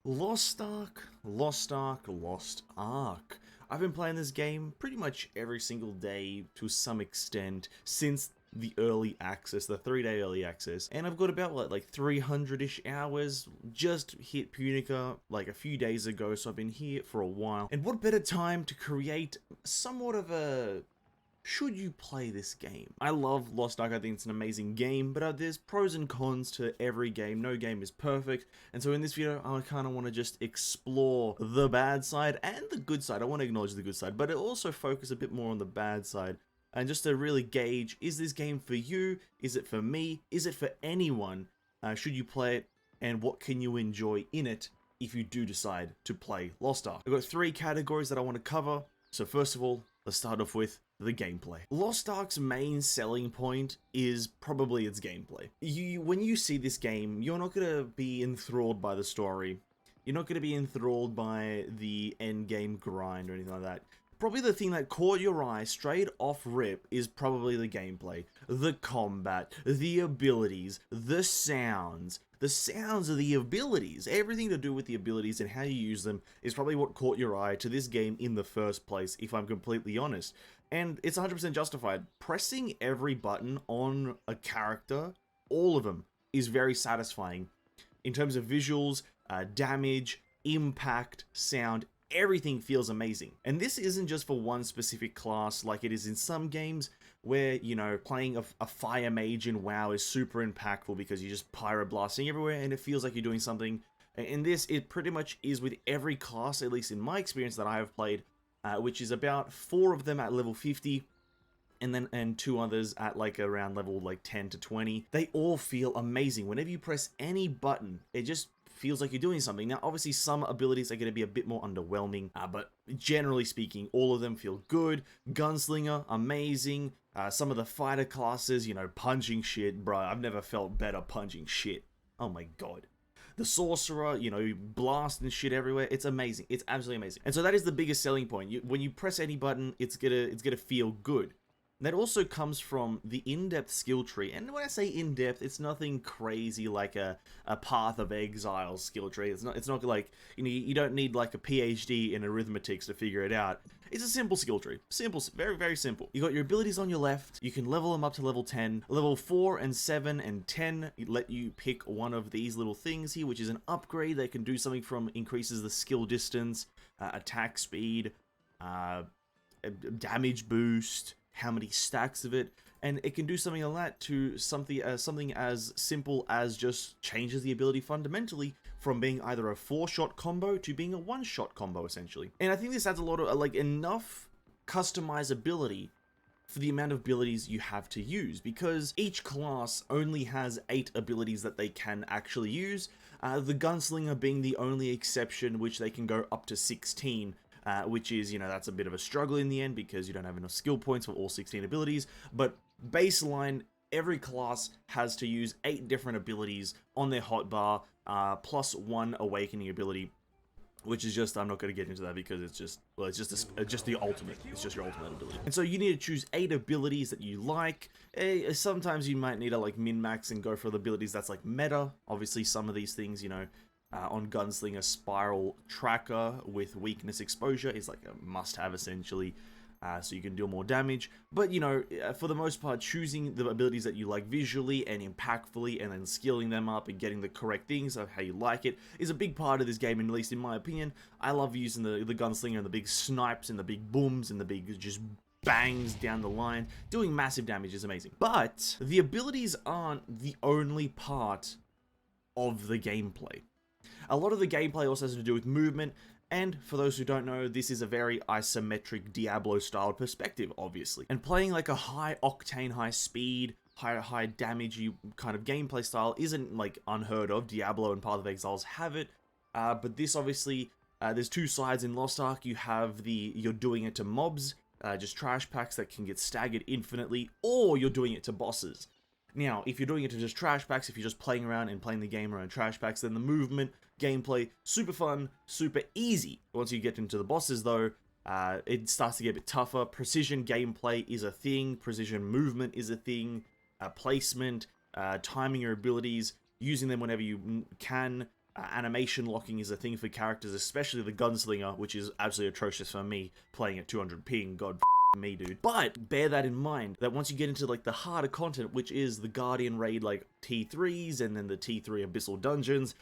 Lost Ark, Lost Ark, Lost Ark. I've been playing this game pretty much every single day to some extent since the early access, the 3-day early access, and I've got about what, like 300-ish hours. Just hit Punica like a few days ago, so I've been here for a while. And what better time to create somewhat of a should you play this game? I love Lost Ark, I think it's an amazing game, but there's pros and cons to every game. No game is perfect, and so in this video, I kind of want to just explore the bad side and the good side. I want to acknowledge the good side, but also focus a bit more on the bad side, and just to really gauge, is this game for you? Is it for me? Is it for anyone? Should you play it? And what can you enjoy in it if you do decide to play Lost Ark? I've got 3 categories that I want to cover. So first of all, let's start off with the gameplay. Lost Ark's main selling point is probably its gameplay. When you see this game, you're not going to be enthralled by the story. You're not going to be enthralled by the Endgame Grind or anything like that. Probably the thing that caught your eye straight off rip is probably the gameplay. The combat, the abilities, the sounds of the abilities, everything to do with the abilities and how you use them is probably what caught your eye to this game in the first place, if I'm completely honest. And it's 100% justified. Pressing every button on a character, all of them, is very satisfying. In terms of visuals, damage, impact, sound, everything feels amazing. And this isn't just for one specific class like it is in some games where, you know, playing a fire mage in WoW is super impactful because you're just pyroblasting everywhere and it feels like you're doing something. In this, it pretty much is with every class, at least in my experience that I have played, which is about 4 of them at level 50, and 2 others at like around level like 10 to 20. They all feel amazing. Whenever you press any button, it just feels like you're doing something. Now, obviously, some abilities are going to be a bit more underwhelming, but generally speaking, all of them feel good. Gunslinger, amazing. Some of the fighter classes, you know, punching shit, bro. I've never felt better punching shit. Oh my god. The sorcerer, you know, blasting shit everywhere. It's amazing. It's absolutely amazing. And so that is the biggest selling point. When you press any button, it's gonna feel good. That also comes from the in-depth skill tree, and when I say in-depth, it's nothing crazy like a Path of Exile skill tree. It's not like, you know, you don't need like a PhD in arithmetics to figure it out. It's a simple skill tree. Simple, very, very simple. You got your abilities on your left, you can level them up to level 10. Level 4 and 7 and 10 let you pick one of these little things here, which is an upgrade that can do something from increases the skill distance, attack speed, damage boost, how many stacks of it, and it can do something like that to something as simple as just changes the ability fundamentally from being either a 4-shot combo to being a 1-shot combo, essentially. And I think this adds a lot of, like, enough customizability for the amount of abilities you have to use, because each class only has 8 abilities that they can actually use, the Gunslinger being the only exception, which they can go up to 16, which is, you know, that's a bit of a struggle in the end because you don't have enough skill points for all 16 abilities, but baseline, every class has to use 8 different abilities on their hotbar, plus 1 awakening ability, which is just, I'm not going to get into that because it's just, well, it's just the ultimate. It's just your ultimate ability. And so you need to choose 8 abilities that you like. Sometimes you might need to like min-max and go for the abilities that's like meta. Obviously, some of these things, you know, on Gunslinger, Spiral Tracker with weakness exposure is like a must-have essentially, so you can deal more damage. But, you know, for the most part, choosing the abilities that you like visually and impactfully and then skilling them up and getting the correct things of how you like it is a big part of this game, and at least in my opinion. I love using the Gunslinger and the big snipes and the big booms and the big just bangs down the line. Doing massive damage is amazing. But the abilities aren't the only part of the gameplay. A lot of the gameplay also has to do with movement, and for those who don't know, this is a very isometric Diablo-styled perspective, obviously. And playing like a high-octane, high-speed, high damage kind of gameplay style isn't like unheard of. Diablo and Path of Exiles have it, but this obviously, there's 2 sides in Lost Ark. You have you're doing it to mobs, just trash packs that can get staggered infinitely, or you're doing it to bosses. Now, if you're doing it to just trash packs, if you're just playing around and playing the game around trash packs, then the movement, gameplay, super fun, super easy. Once you get into the bosses, though, it starts to get a bit tougher. Precision gameplay is a thing. Precision movement is a thing. Placement, timing your abilities, using them whenever you can, Animation locking is a thing for characters, especially the gunslinger, which is absolutely atrocious for me playing at 200 ping. God me, dude. But bear that in mind, that once you get into like the harder content, which is the Guardian raid like T3s and then the T3 abyssal dungeons,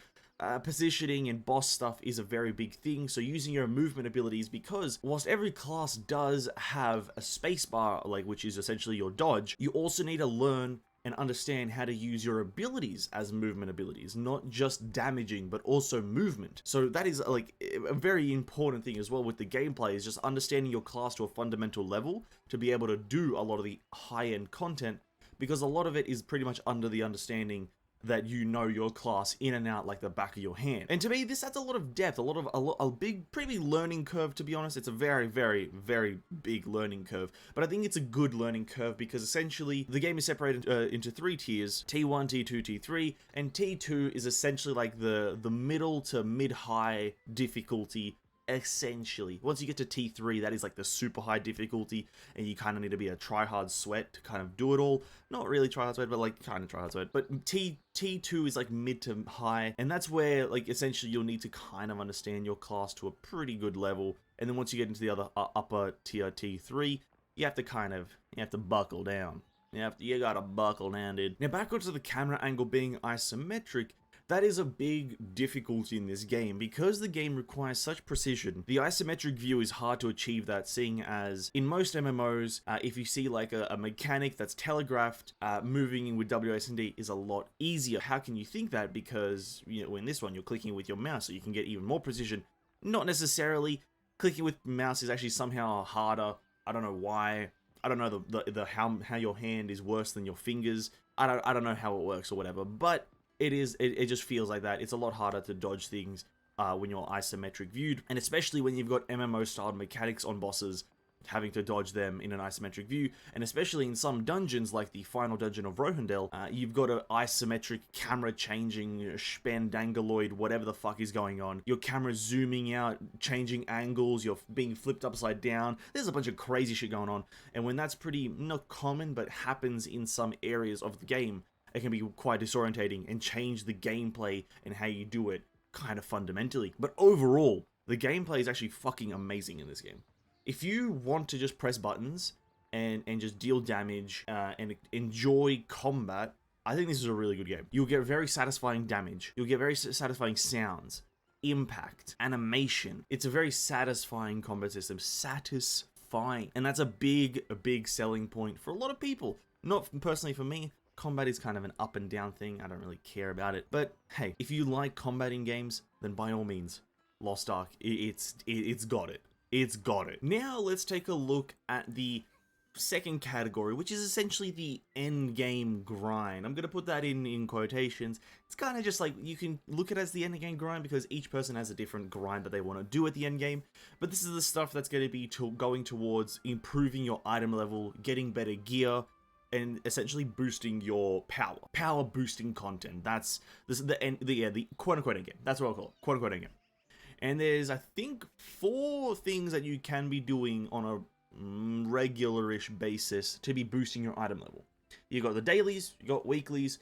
positioning and boss stuff is a very big thing. So using your movement abilities, because whilst every class does have a spacebar, like, which is essentially your dodge, you also need to learn and understand how to use your abilities as movement abilities, not just damaging, but also movement. So that is like a very important thing as well with the gameplay, is just understanding your class to a fundamental level to be able to do a lot of the high-end content, because a lot of it is pretty much under the understanding that you know your class in and out like the back of your hand. And to me, this adds a lot of depth, a big, pretty big learning curve, to be honest. It's a very, very, very big learning curve, but I think it's a good learning curve because essentially the game is separated into 3 tiers: T1, T2, T3, and T2 is essentially like the middle to mid-high difficulty. Essentially, once you get to T3, that is like the super high difficulty, and you kind of need to be a try-hard sweat to kind of do it all. Not really try-hard sweat, but like kind of try-hard sweat. But T2 is like mid to high, and that's where like essentially you'll need to kind of understand your class to a pretty good level. And then once you get into the other upper tier T3, you have to buckle down. You gotta buckle down, dude. Now back onto the camera angle being isometric. That is a big difficulty in this game. Because the game requires such precision, the isometric view is hard to achieve that, seeing as in most MMOs, if you see like a mechanic that's telegraphed, moving in with WSD is a lot easier. How can you think that? Because, you know, in this one, you're clicking with your mouse, so you can get even more precision. Not necessarily. Clicking with mouse is actually somehow harder. I don't know why. I don't know how your hand is worse than your fingers. I don't know how it works or whatever, but it just feels like that. It's a lot harder to dodge things when you're isometric viewed, and especially when you've got MMO style mechanics on bosses, having to dodge them in an isometric view, and especially in some dungeons like the final dungeon of Rohendel, you've got an isometric camera changing, spandangaloid, whatever the fuck is going on. Your camera's zooming out, changing angles, you're being flipped upside down. There's a bunch of crazy shit going on, and when that's pretty, not common, but happens in some areas of the game, it can be quite disorientating and change the gameplay and how you do it kind of fundamentally. But overall, the gameplay is actually fucking amazing in this game. If you want to just press buttons and just deal damage and enjoy combat, I think this is a really good game. You'll get very satisfying damage. You'll get very satisfying sounds, impact, animation. It's a very satisfying combat system. Satisfying. And that's a big selling point for a lot of people. Not personally for me. Combat is kind of an up and down thing. I don't really care about it. But hey, if you like combat in games, then by all means, Lost Ark, it's got it. It's got it. Now let's take a look at the second category, which is essentially the Endgame Grind. I'm going to put that in quotations. It's kind of just like, you can look at it as the Endgame Grind because each person has a different grind that they want to do at the endgame. But this is the stuff that's going to be going towards improving your item level, getting better gear, and essentially boosting your power boosting content. This is the quote-unquote endgame. That's what I'll call it, quote-unquote endgame. And there's, I think, 4 things that you can be doing on a regular-ish basis to be boosting your item level. You got the dailies, you got weeklies,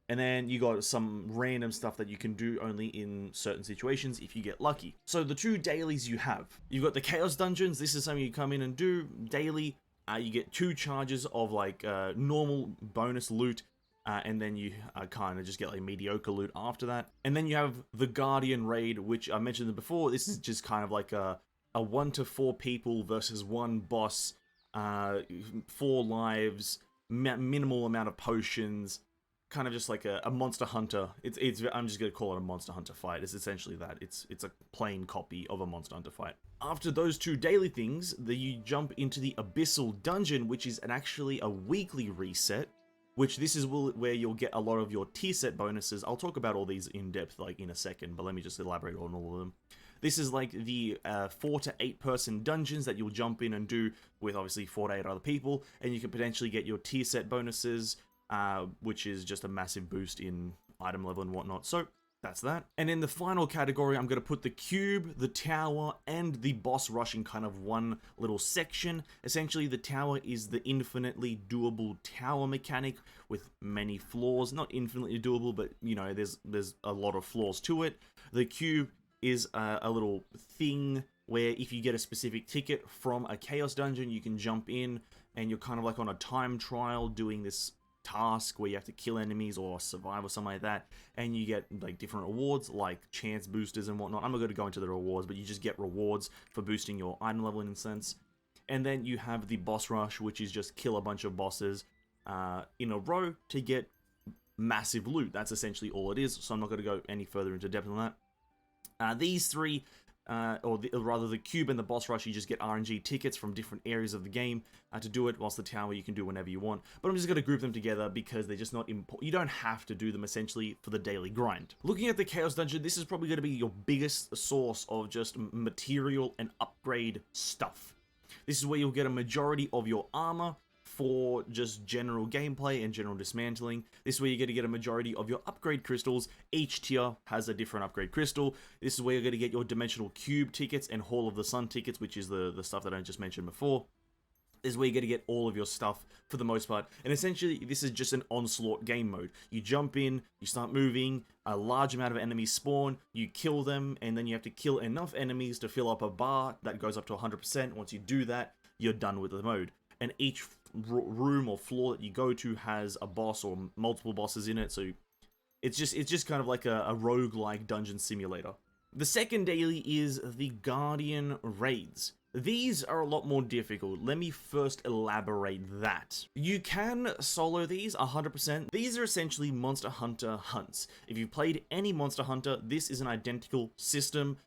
and then you got some random stuff that you can do only in certain situations if you get lucky. So the 2 dailies you've got the Chaos Dungeons. This is something you come in and do daily. You get 2 charges of like normal bonus loot, and then you kind of just get like mediocre loot after that. And then you have the Guardian raid, which I mentioned before. This is just kind of like a 1 to 4 people versus 1 boss, 4 lives, minimal amount of potions, kind of just like a Monster Hunter. I'm just gonna call it a Monster Hunter fight. It's essentially that. It's a plain copy of a Monster Hunter fight. After those 2 daily things, you jump into the Abyssal Dungeon, which is actually a weekly reset, which this is where you'll get a lot of your tier set bonuses. I'll talk about all these in depth like in a second, but let me just elaborate on all of them. This is like the 4 to 8 person dungeons that you'll jump in and do with obviously 4 to 8 other people, and you can potentially get your tier set bonuses, which is just a massive boost in item level and whatnot. So that's that. And in the final category, I'm going to put the cube, the tower, and the boss rush in kind of one little section. Essentially, the tower is the infinitely doable tower mechanic with many flaws. Not infinitely doable, but, you know, there's a lot of flaws to it. The cube is a little thing where if you get a specific ticket from a chaos dungeon, you can jump in and you're kind of like on a time trial doing this task where you have to kill enemies or survive or something like that, and you get like different rewards like chance boosters and whatnot. I'm not going to go into the rewards, but you just get rewards for boosting your item level in a sense. And then you have the boss rush, which is just kill a bunch of bosses in a row to get massive loot. That's essentially all it is, so I'm not going to go any further into depth on that. These three, or rather the cube and the boss rush, you just get RNG tickets from different areas of the game to do it, whilst the tower you can do whenever you want. But I'm just going to group them together because they're just not important. You don't have to do them essentially for the daily grind. Looking at the Chaos Dungeon, this is probably going to be your biggest source of just material and upgrade stuff. This is where you'll get a majority of your armor for just general gameplay and general dismantling. This is where you're going to get a majority of your upgrade crystals. Each tier has a different upgrade crystal. This is where you're going to get your dimensional cube tickets and Hall of the Sun tickets, which is the stuff that I just mentioned before. This is where you're going to get all of your stuff for the most part. And essentially, this is just an onslaught game mode. You jump in, you start moving, a large amount of enemies spawn, you kill them, and then you have to kill enough enemies to fill up a bar that goes up to 100%. Once you do that, you're done with the mode. And each room or floor that you go to has a boss or multiple bosses in it, so it's just kind of like a roguelike dungeon simulator. The second daily is the Guardian Raids. These are a lot more difficult. Let me first elaborate that. You can solo these 100%. These are essentially Monster Hunter hunts. If you've played any Monster Hunter, this is an identical system.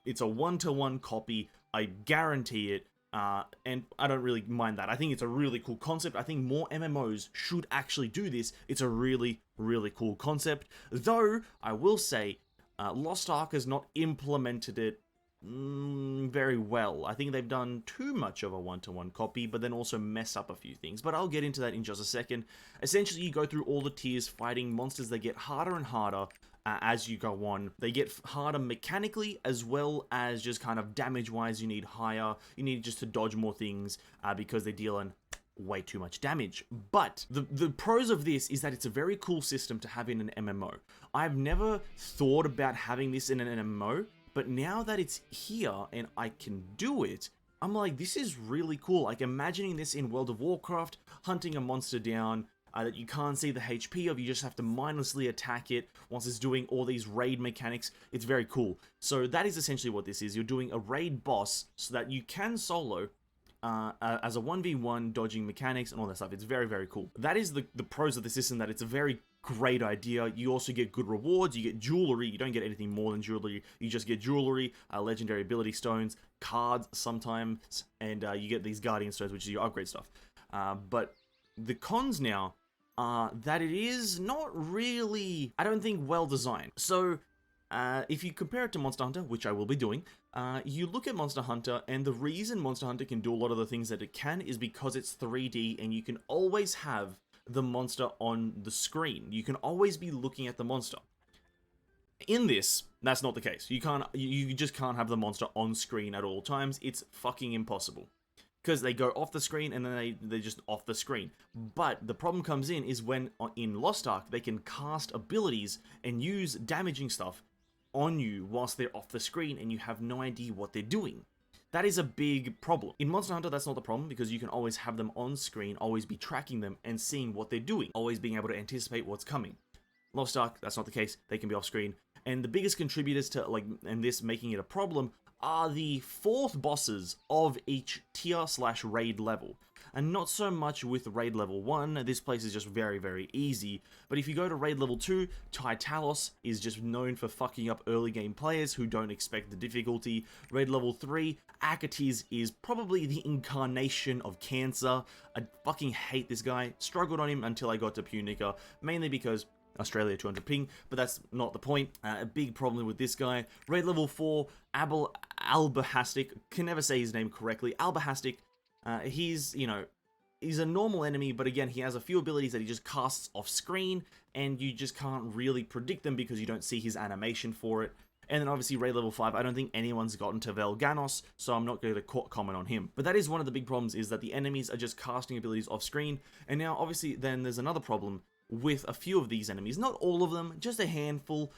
It's a one-to-one copy. I guarantee it. And I don't really mind that. I think it's a really cool concept. I think more MMOs should actually do this. It's a really, really cool concept. Though, I will say, Lost Ark has not implemented it very well. I think they've done too much of a one-to-one copy, but then also messed up a few things. But I'll get into that in just a second. Essentially, you go through all the tiers fighting monsters that get harder and harder as you go on. They get harder mechanically as well as just kind of damage-wise. You need higher. You need just to dodge more things because they deal in way too much damage. But the pros of this is that it's a very cool system to have in an MMO. I've never thought about having this in an MMO, but now that it's here and I can do it, I'm like, this is really cool. Like imagining this in World of Warcraft, hunting a monster down that you can't see the HP of, you just have to mindlessly attack it once it's doing all these raid mechanics. It's very cool. So that is essentially what this is. You're doing a raid boss so that you can solo as a 1v1 dodging mechanics and all that stuff. It's very, very cool. That is the pros of the system, that it's a very great idea. You also get good rewards. You get jewelry. You don't get anything more than jewelry. You just get jewelry, legendary ability stones, cards sometimes, and you get these guardian stones, which is your upgrade stuff. But the cons now are that it is not really, I don't think, well designed. So if you compare it to Monster Hunter, which I will be doing, you look at Monster Hunter, and the reason Monster Hunter can do a lot of the things that it can is because it's 3D, and you can always have the monster on the screen. You can always be looking at the monster. In this, that's not the case. You just can't have the monster on screen at all times. It's fucking impossible. Because they go off the screen and then they're just off the screen. But the problem comes in is when in Lost Ark they can cast abilities and use damaging stuff on you whilst they're off the screen and you have no idea what they're doing. That is a big problem. In Monster Hunter, that's not the problem because you can always have them on screen, always be tracking them and seeing what they're doing, always being able to anticipate what's coming. Lost Ark, that's not the case. They can be off screen. And the biggest contributors to and this making it a problem are the fourth bosses of each tier/raid level. And not so much with raid level 1, this place is just very, very easy. But if you go to raid level 2, Talos is just known for fucking up early game players who don't expect the difficulty. Raid level 3, Akatis is probably the incarnation of cancer. I fucking hate this guy. Struggled on him until I got to Punica, mainly because Australia 200 ping, but that's not the point. A big problem with this guy. Raid level 4, Albahastic, can never say his name correctly. Albahastic, he's a normal enemy, but again, he has a few abilities that he just casts off screen, and you just can't really predict them because you don't see his animation for it. And then obviously raid level 5, I don't think anyone's gotten to Velganos, so I'm not going to comment on him. But that is one of the big problems, is that the enemies are just casting abilities off screen. And now obviously then there's another problem with a few of these enemies. Not all of them, just a handful.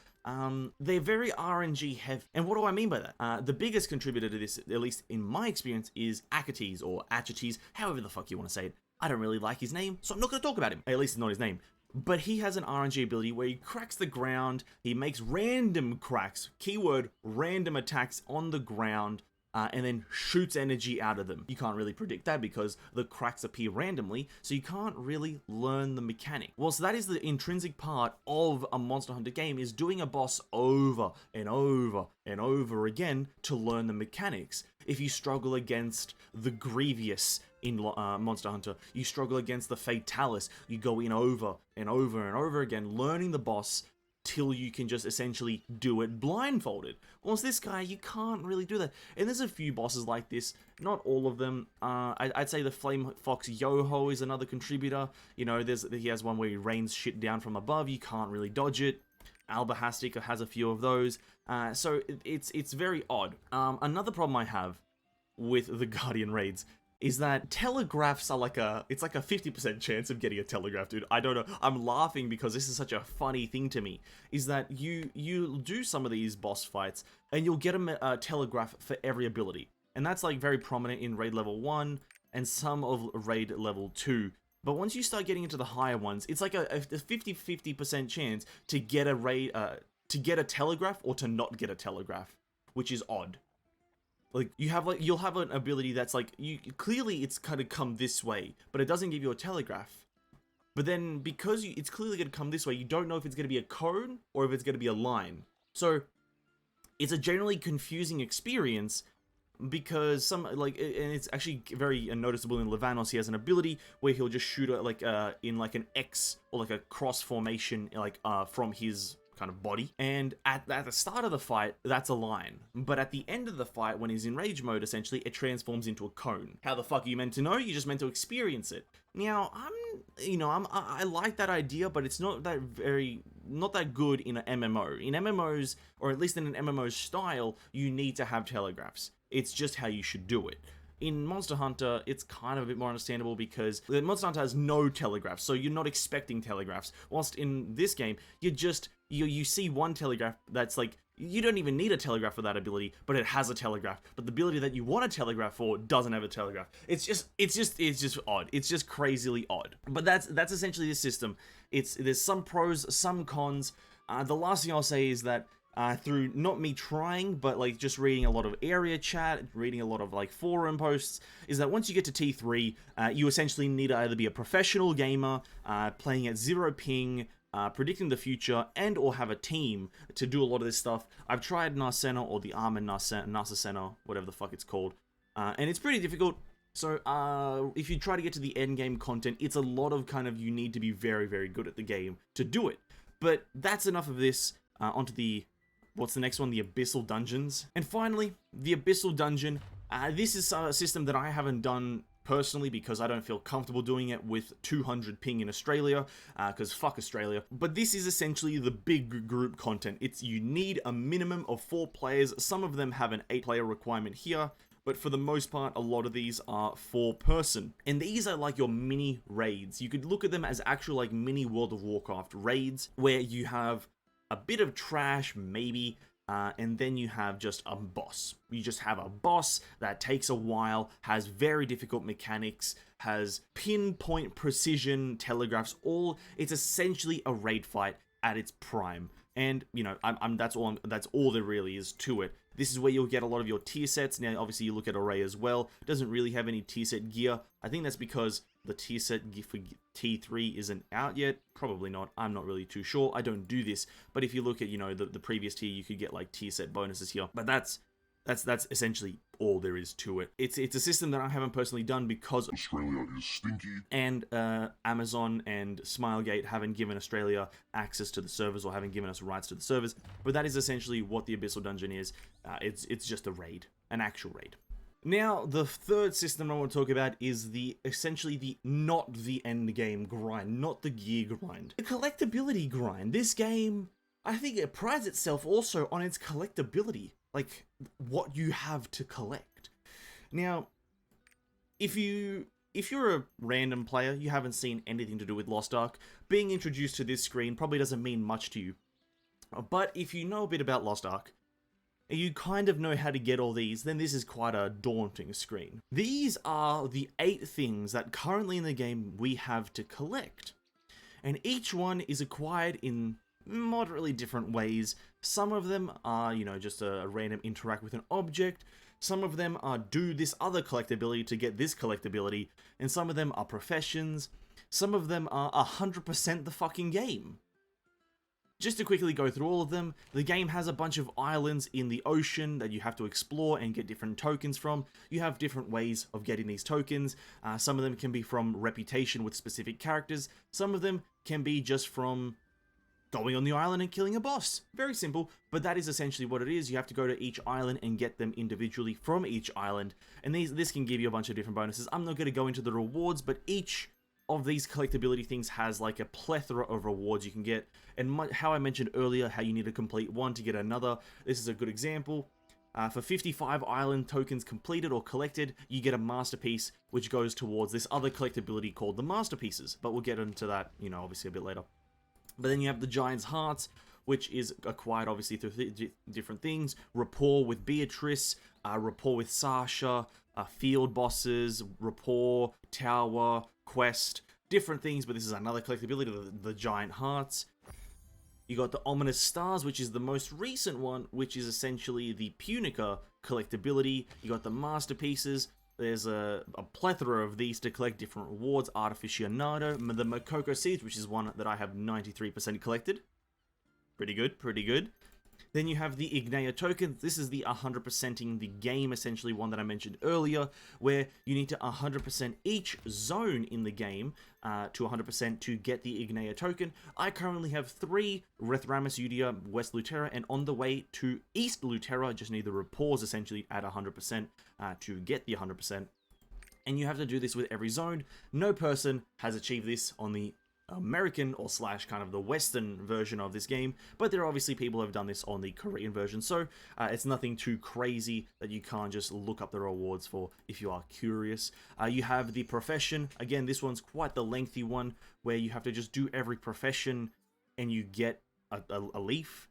They're very RNG heavy. And what do I mean by that? The biggest contributor to this, at least in my experience, is Achates or Achates, however the fuck you want to say it. I don't really like his name, so I'm not going to talk about him. At least it's not his name. But he has an RNG ability where he cracks the ground, he makes random cracks, keyword random attacks on the ground, and then shoots energy out of them. You can't really predict that because the cracks appear randomly, so you can't really learn the mechanic. Well, so that is the intrinsic part of a Monster Hunter game, is doing a boss over and over and over again to learn the mechanics. If you struggle against the Grievous in Monster Hunter, you struggle against the Fatalis, you go in over and over and over again, learning the boss till you can just essentially do it blindfolded. Whilst this guy, you can't really do that. And there's a few bosses like this, not all of them. I'd say the Flame Fox Yoho is another contributor. You know, he has one where he rains shit down from above, you can't really dodge it. Albahastic has a few of those. So it's very odd. Another problem I have with the Guardian raids is that telegraphs are it's like a 50% chance of getting a telegraph, dude. I don't know. I'm laughing because this is such a funny thing to me. Is that you do some of these boss fights and you'll get a telegraph for every ability. And that's like very prominent in raid level 1 and some of raid level 2. But once you start getting into the higher ones, it's like a 50% chance to get a telegraph or to not get a telegraph, which is odd. Like, you'll have an ability that's like, clearly it's kind of come this way, but it doesn't give you a telegraph. But then, because it's clearly going to come this way, you don't know if it's going to be a cone or if it's going to be a line. So, it's a generally confusing experience, because and it's actually very noticeable in Levanos. He has an ability where he'll just shoot in like an X or like a cross formation, from his kind of body, and at the start of the fight, that's a line, but at the end of the fight, when he's in rage mode, essentially, it transforms into a cone. How the fuck are you meant to know? You're just meant to experience it. Now, I like that idea, but it's not that good in an MMO. In MMOs, or at least in an MMO style, you need to have telegraphs. It's just how you should do it. In Monster Hunter, it's kind of a bit more understandable because Monster Hunter has no telegraphs, so you're not expecting telegraphs. Whilst in this game, you see one telegraph that's like, you don't even need a telegraph for that ability, but it has a telegraph. But the ability that you want a telegraph for doesn't have a telegraph. It's just odd. It's just crazily odd. But that's essentially the system. There's some pros, some cons. The last thing I'll say is that through not me trying, but like just reading a lot of area chat, reading a lot of like forum posts, is that once you get to T3, you essentially need to either be a professional gamer, playing at 0 ping, predicting the future, and or have a team to do a lot of this stuff. I've tried Narcena, or the Armored Narcena, whatever the fuck it's called, and it's pretty difficult. So, if you try to get to the endgame content, it's a lot of you need to be very, very good at the game to do it. But that's enough of this. Onto what's the next one? The Abyssal Dungeons. And finally, the Abyssal Dungeon. This is a system that I haven't done personally because I don't feel comfortable doing it with 200 ping in Australia, because fuck Australia. But this is essentially the big group content. You need a minimum of 4 players. Some of them have an 8-player requirement here, but for the most part, a lot of these are 4-person. And these are like your mini raids. You could look at them as actual like mini World of Warcraft raids, where you have a bit of trash, maybe, and then you have just a boss. You just have a boss that takes a while, has very difficult mechanics, has pinpoint precision telegraphs. It's essentially a raid fight at its prime. And that's all there really is to it. This is where you'll get a lot of your tier sets. Now, obviously, you look at Array as well. It doesn't really have any tier set gear. I think that's because the tier set gear for T3 isn't out yet. Probably not. I'm not really too sure. I don't do this. But if you look at, the previous tier, you could get like tier set bonuses here. But that's essentially all there is to it. It's a system that I haven't personally done because Australia is stinky, and Amazon and Smilegate haven't given Australia access to the servers, or haven't given us rights to the servers. But that is essentially what the Abyssal Dungeon is. It's just a raid, an actual raid. Now, the third system I want to talk about is essentially not the endgame grind, not the gear grind, the collectability grind. This game, I think it prides itself also on its collectability. Like, what you have to collect. Now, if you if you're a random player, you haven't seen anything to do with Lost Ark, being introduced to this screen probably doesn't mean much to you. But if you know a bit about Lost Ark, and you kind of know how to get all these, then this is quite a daunting screen. These are the 8 things that currently in the game we have to collect. And each one is acquired in moderately different ways. Some of them are, you know, just a random interact with an object. Some of them are do this other collectability to get this collectability. And some of them are professions. Some of them are 100% the fucking game. Just to quickly go through all of them, the game has a bunch of islands in the ocean that you have to explore and get different tokens from. You have different ways of getting these tokens. Some of them can be from reputation with specific characters. Some of them can be just from going on the island and killing a boss. Very simple, but that is essentially what it is. You have to go to each island and get them individually from each island. And this can give you a bunch of different bonuses. I'm not going to go into the rewards, but each of these collectability things has like a plethora of rewards you can get, and how I mentioned earlier how you need to complete one to get another, this is a good example. For 55 island tokens completed or collected, you get a masterpiece which goes towards this other collectability called the masterpieces, but we'll get into that, you know, obviously a bit later. But then you have the Giant's Hearts, which is acquired obviously through different things. Rapport with Beatrice, rapport with Sasha, field bosses, rapport, tower, quest, different things, but this is another collectability, the Giant Hearts. You got the Ominous Stars, which is the most recent one, which is essentially the Punica collectability. You got the Masterpieces. There's a plethora of these to collect different rewards. Artificionado, the Makoko Seeds, which is one that I have 93% collected. Pretty good, pretty good. Then you have the Ignea token. This is the 100%ing the game, essentially one that I mentioned earlier, where you need to 100% each zone in the game to 100% to get the Ignea token. I currently have 3 Rethramus Udia, West Lutera, and on the way to East Lutera, I just need the rapports essentially at 100% to get the 100%. And you have to do this with every zone. No person has achieved this on the American or slash kind of the Western version of this game, but there are obviously people who have done this on the Korean version, so it's nothing too crazy that you can't just look up the rewards for if you are curious. You have the profession. Again, this one's quite the lengthy one where you have to just do every profession and you get a leaf.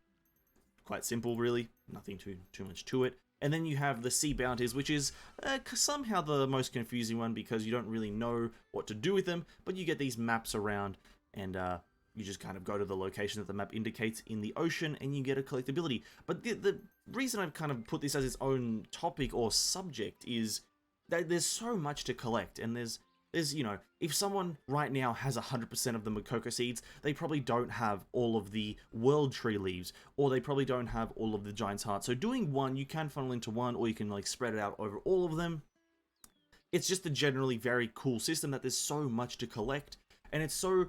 Quite simple, really. Nothing too much to it. And then you have the Sea Bounties, which is somehow the most confusing one because you don't really know what to do with them, but you get these maps around and you just kind of go to the location that the map indicates in the ocean and you get a collectability. But the reason I've kind of put this as its own topic or subject is that there's so much to collect, and there's, you know, if someone right now has 100% of the Makoko Seeds, they probably don't have all of the World Tree leaves, or they probably don't have all of the Giant's Heart. So doing one, you can funnel into one, or you can like spread it out over all of them. It's just a generally very cool system that there's so much to collect, and it's so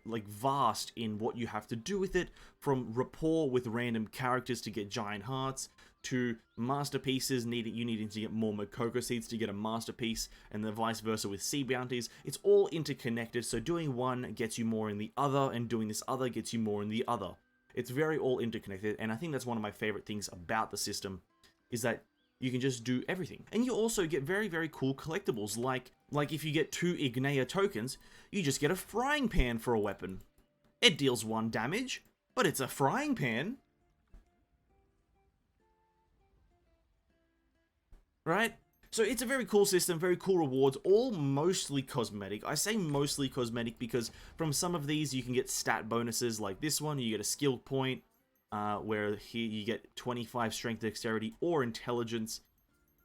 like vast in what you have to do with it, from rapport with random characters to get Giant Hearts, to masterpieces, you needing to get more Makoko Seeds to get a masterpiece, and the vice versa with Sea Bounties. It's all interconnected, so doing one gets you more in the other, and doing this other gets you more in the other. It's very all interconnected, and I think that's one of my favorite things about the system, is that you can just do everything. And you also get very, very cool collectibles, like if you get 2 Ignea tokens, you just get a frying pan for a weapon. It deals 1 damage, but it's a frying pan. Right? So it's a very cool system, very cool rewards, all mostly cosmetic. I say mostly cosmetic because from some of these you can get stat bonuses, like this one, you get a skill point, where here you get 25 strength, dexterity, or intelligence.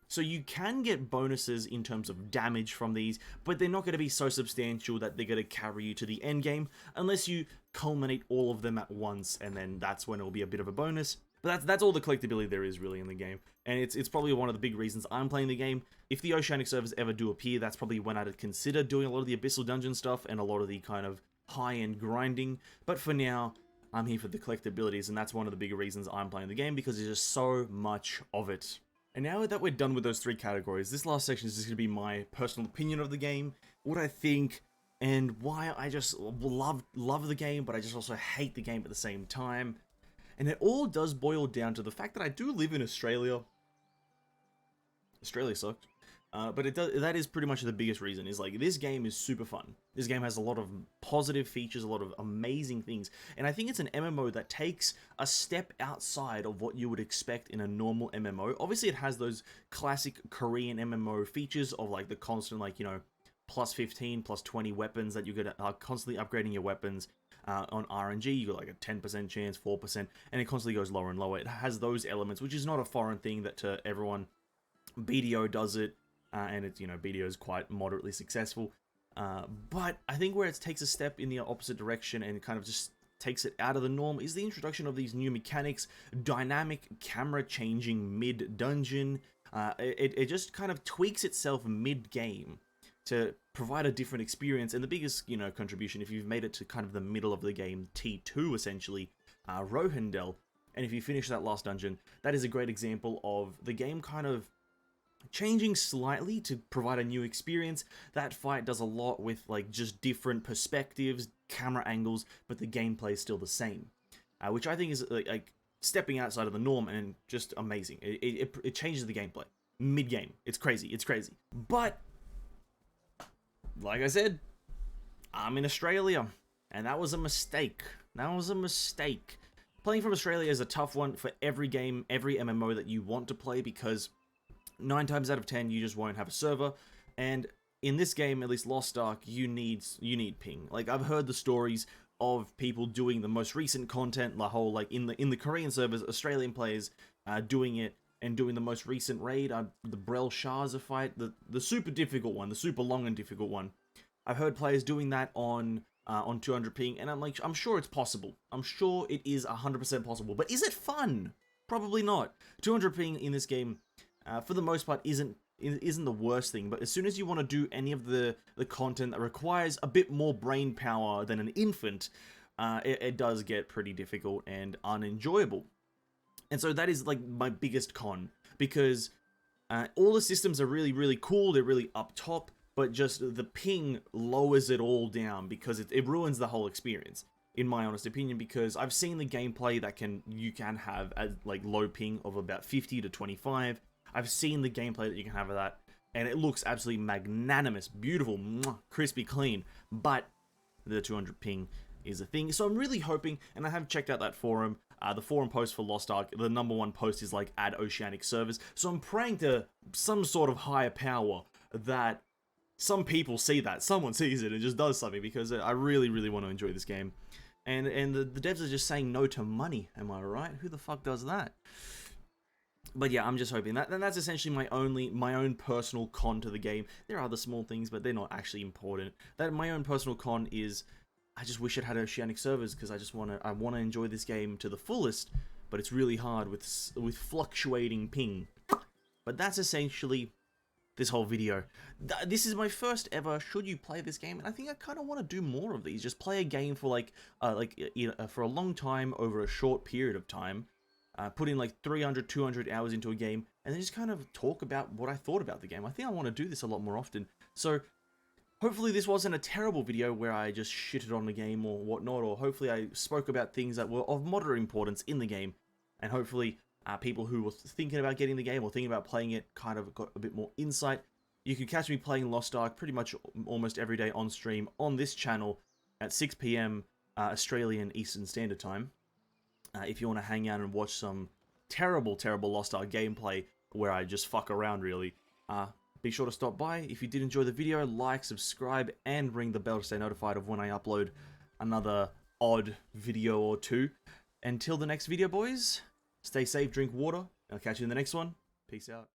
So you can get bonuses in terms of damage from these, but they're not going to be so substantial that they're going to carry you to the end game, unless you culminate all of them at once, and then that's when it'll be a bit of a bonus. But that's all the collectability there is really in the game, and it's probably one of the big reasons I'm playing the game. If the Oceanic servers ever do appear, that's probably when I'd consider doing a lot of the Abyssal Dungeon stuff and a lot of the kind of high-end grinding, but for now, I'm here for the collectabilities, and that's one of the bigger reasons I'm playing the game, because there's just so much of it. And now that we're done with those 3 categories, this last section is just going to be my personal opinion of the game, what I think, and why I just love the game, but I just also hate the game at the same time. And it all does boil down to the fact that I do live in Australia. Australia sucks. But that is pretty much the biggest reason, is like, this game is super fun. This game has a lot of positive features, a lot of amazing things, and I think it's an MMO that takes a step outside of what you would expect in a normal MMO. Obviously, it has those classic Korean MMO features of like the constant, like, you know, plus 15, plus 20 weapons that you get, constantly upgrading your weapons. On RNG, you got like a 10% chance, 4%, and it constantly goes lower and lower. It has those elements, which is not a foreign thing that to everyone. BDO does it, and it's, you know, BDO is quite moderately successful. But I think where it takes a step in the opposite direction and kind of just takes it out of the norm is the introduction of these new mechanics, dynamic camera changing mid-dungeon. It just kind of tweaks itself mid-game to provide a different experience, and the biggest, you know, contribution, if you've made it to kind of the middle of the game, T2 essentially, Rohendel, and if you finish that last dungeon, that is a great example of the game kind of changing slightly to provide a new experience. That fight does a lot with like just different perspectives, camera angles, but the gameplay is still the same, which I think is like stepping outside of the norm and just amazing. It changes the gameplay mid-game. It's crazy. It's crazy. But like I said, I'm in Australia, and that was a mistake. That was a mistake. Playing from Australia is a tough one for every game, every MMO that you want to play, because 9 times out of 10 you just won't have a server, and in this game, at least Lost Ark, you need ping. Like, I've heard the stories of people doing the most recent content, the whole, like, in the Korean servers, Australian players doing it, and doing the most recent raid, the Brel Shaza fight, the super difficult one, the super long and difficult one. I've heard players doing that on 200 ping, and I'm like, I'm sure it's possible. I'm sure it is 100% possible, but is it fun? Probably not. 200 ping in this game, for the most part, isn't the worst thing, but as soon as you want to do any of the content that requires a bit more brain power than an infant, it does get pretty difficult and unenjoyable. And so that is like my biggest con, because all the systems are really, really cool, they're really up top, but just the ping lowers it all down, because it ruins the whole experience, in my honest opinion, because I've seen the gameplay that you can have at like low ping of about 50 to 25. I've seen the gameplay that you can have of that, and it looks absolutely magnanimous, beautiful, crispy clean, but the 200 ping is a thing. So I'm really hoping, and I have checked out that forum, the forum post for Lost Ark, the #1 post is like, add oceanic servers, so I'm praying to some sort of higher power that some people see that, someone sees it and just does something, because I really, really want to enjoy this game. And the devs are just saying no to money, am I right? Who the fuck does that? But yeah, I'm just hoping that, and that's essentially my own personal con to the game. There are other small things, but they're not actually important. That my own personal con is, I just wish it had oceanic servers, because I want to enjoy this game to the fullest, but it's really hard with fluctuating ping. But that's essentially this whole video. This is my first ever should you play this game, and I think I kind of want to do more of these. Just play a game for like for a long time over a short period of time. Put in like 300, 200 hours into a game, and then just kind of talk about what I thought about the game. I think I want to do this a lot more often. So hopefully this wasn't a terrible video where I just shitted on the game or whatnot, or hopefully I spoke about things that were of moderate importance in the game, and hopefully people who were thinking about getting the game or thinking about playing it kind of got a bit more insight. You can catch me playing Lost Ark pretty much almost every day on stream on this channel at 6 PM Australian Eastern Standard Time. If you want to hang out and watch some terrible, terrible Lost Ark gameplay where I just fuck around, really, be sure to stop by. If you did enjoy the video, like, subscribe, and ring the bell to stay notified of when I upload another odd video or two. Until the next video, boys, stay safe, drink water, and I'll catch you in the next one. Peace out.